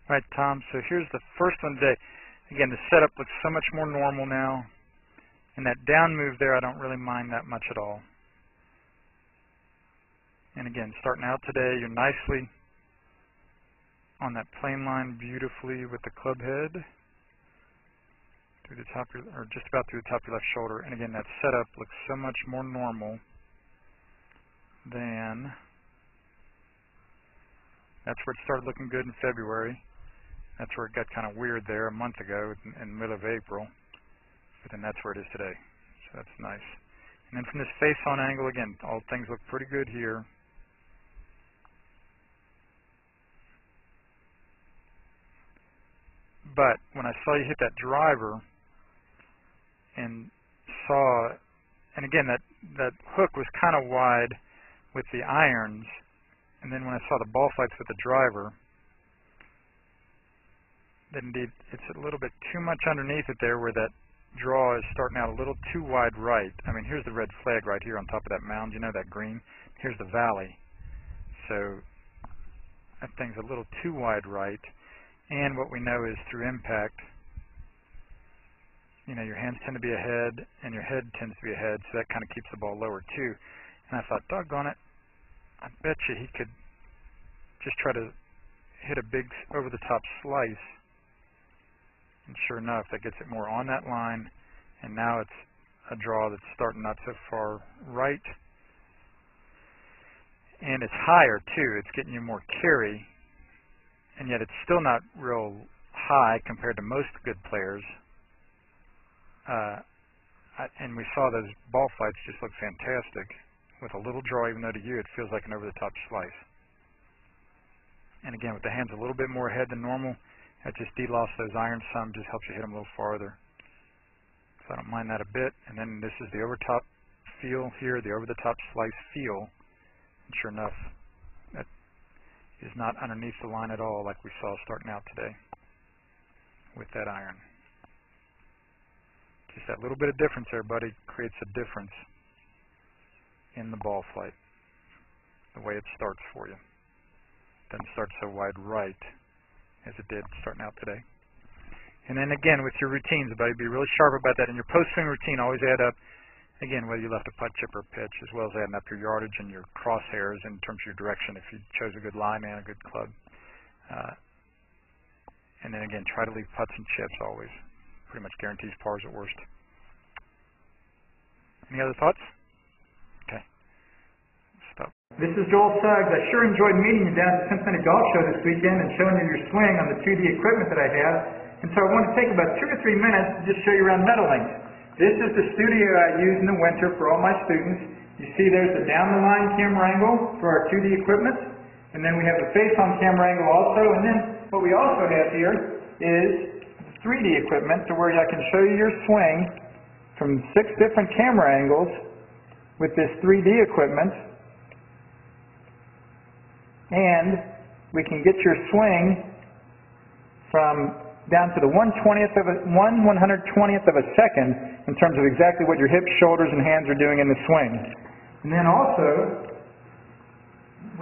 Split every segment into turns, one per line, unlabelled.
All right, Tom, so here's the first one today. Again, the setup looks so much more normal now. And that down move there, I don't really mind that much at all. And again, starting out today, you're nicely on that plane line beautifully with the club head through the top of your, or just about through the top of your left shoulder. And again, that setup looks so much more normal than, that's where it started looking good in February. That's where it got kind of weird there a month ago in the middle of April. But then that's where it is today. So that's nice. And then from this face-on angle, again, all things look pretty good here. But when I saw you hit that driver and saw, and again, that hook was kind of wide with the irons, and then when I saw the ball flights with the driver, that indeed it's a little bit too much underneath it there where that draw is starting out a little too wide right. I mean, here's the red flag right here on top of that mound. You know that green? Here's the valley. So that thing's a little too wide right. And what we know is through impact, you know, your hands tend to be ahead and your head tends to be ahead, so that kind of keeps the ball lower too. And I thought, doggone it, I bet you he could just try to hit a big over-the-top slice. And sure enough, that gets it more on that line, and now it's a draw that's starting not so far right. And it's higher too, it's getting you more carry. And yet it's still not real high compared to most good players. And we saw those ball flights just look fantastic with a little draw, even though to you it feels like an over-the-top slice. And again, with the hands a little bit more ahead than normal, that just de-loss those irons some, just helps you hit them a little farther. So I don't mind that a bit. And then this is the over-top feel here, the over-the-top slice feel. And sure enough, that is not underneath the line at all like we saw starting out today with that iron. Just that little bit of difference there, buddy, creates a difference in the ball flight, the way it starts for you. Doesn't start so wide right as it did starting out today. And then again, with your routines, buddy, be really sharp about that. In your post-swing routine, always add up, again, whether you left a putt, chip, or pitch, as well as adding up your yardage and your crosshairs in terms of your direction if you chose a good line and a good club. And then again, try to leave putts and chips always. Pretty much guarantees pars at worst. Any other thoughts? Okay. Stop.
This is Joel Suggs. I sure enjoyed meeting you down at the Cincinnati Golf Show this weekend and showing you your swing on the 2D equipment that I have. And so I want to take about 2 or 3 minutes to just show you around Meadowlinks. This is the studio I use in the winter for all my students. You see there's the down-the-line camera angle for our 2D equipment. And then we have the face-on camera angle also. And then what we also have here is 3D equipment to where I can show you your swing from 6 different camera angles with this 3D equipment. And we can get your swing from down to the 1/120th of a second in terms of exactly what your hips, shoulders, and hands are doing in the swing. And then also,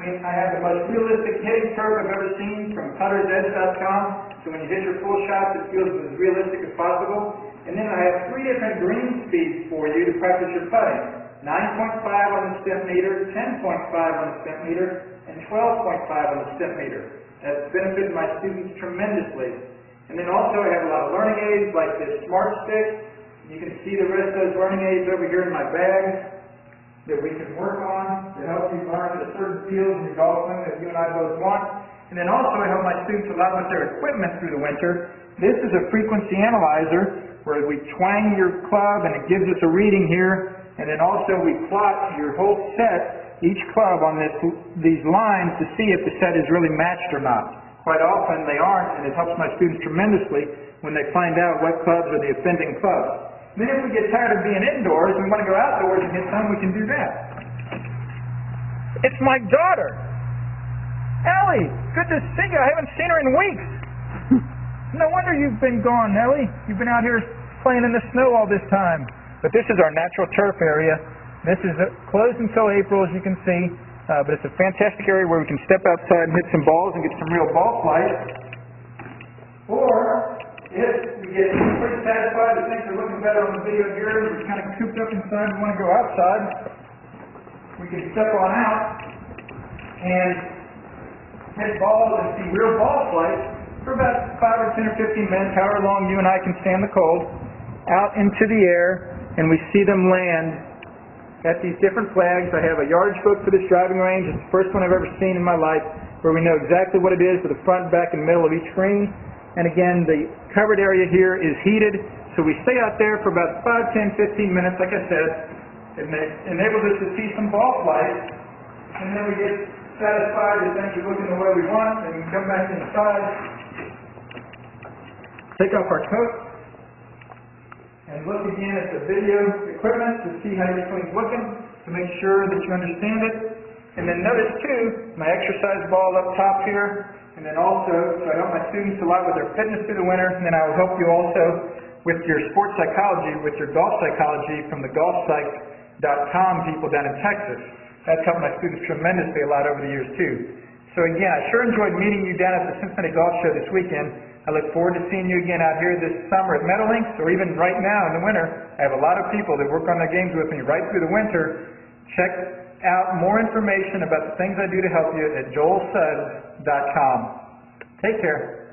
I have the most realistic hitting curve I've ever seen from puttersedge.com. So when you hit your full shots, it feels as realistic as possible. And then I have 3 different green speeds for you to practice your putting. 9.5 on the step meter, 10.5 on the step meter, and 12.5 on the step meter. That's benefited my students tremendously. And then also I have a lot of learning aids like this Smart Stick. You can see the rest of those learning aids over here in my bag that we can work on to help you learn the certain fields in your golf swing that you and I both want. And then also I help my students a lot with their equipment through the winter. This is a frequency analyzer where we twang your club and it gives us a reading here. And then also we plot your whole set, each club on these lines to see if the set is really matched or not. Quite often they aren't, and it helps my students tremendously when they find out what clubs are the offending clubs. Then if we get tired of being indoors and want to go outdoors and hit some, we can do that. It's my daughter. Ellie, good to see you. I haven't seen her in weeks. No wonder you've been gone, Ellie. You've been out here playing in the snow all this time. But this is our natural turf area. This is closed until April, as you can see. But it's a fantastic area where we can step outside and hit some balls and get some real ball flight. Or, if we get pretty satisfied that things are looking better on the video here, and we're kind of cooped up inside and want to go outside, we can step on out and hit balls and see real ball flights for about 5 or 10 or 15 minutes, however long you and I can stand the cold, out into the air, and we see them land at these different flags. I have a yardage book for this driving range. It's the first one I've ever seen in my life, where we know exactly what it is with the front, back, and middle of each green. And again, the covered area here is heated, so we stay out there for about 5, 10, 15 minutes, like I said. It enables us to see some ball flights, and then we get satisfied that things are looking the way we want, and we can come back inside, take off our coat, and look again at the video equipment to see how your swing's looking, to make sure that you understand it. And then notice too, my exercise ball up top here, and then also, so I help my students a lot with their fitness through the winter, and then I will help you also with your sports psychology, with your golf psychology from the golfpsych.com people down in Texas. That's helped my students tremendously a lot over the years too. So again, I sure enjoyed meeting you down at the Cincinnati Golf Show this weekend. I look forward to seeing you again out here this summer at Meadowlinks, or even right now in the winter. I have a lot of people that work on their games with me right through the winter. Check out more information about the things I do to help you at joelsuggs.com. Take care.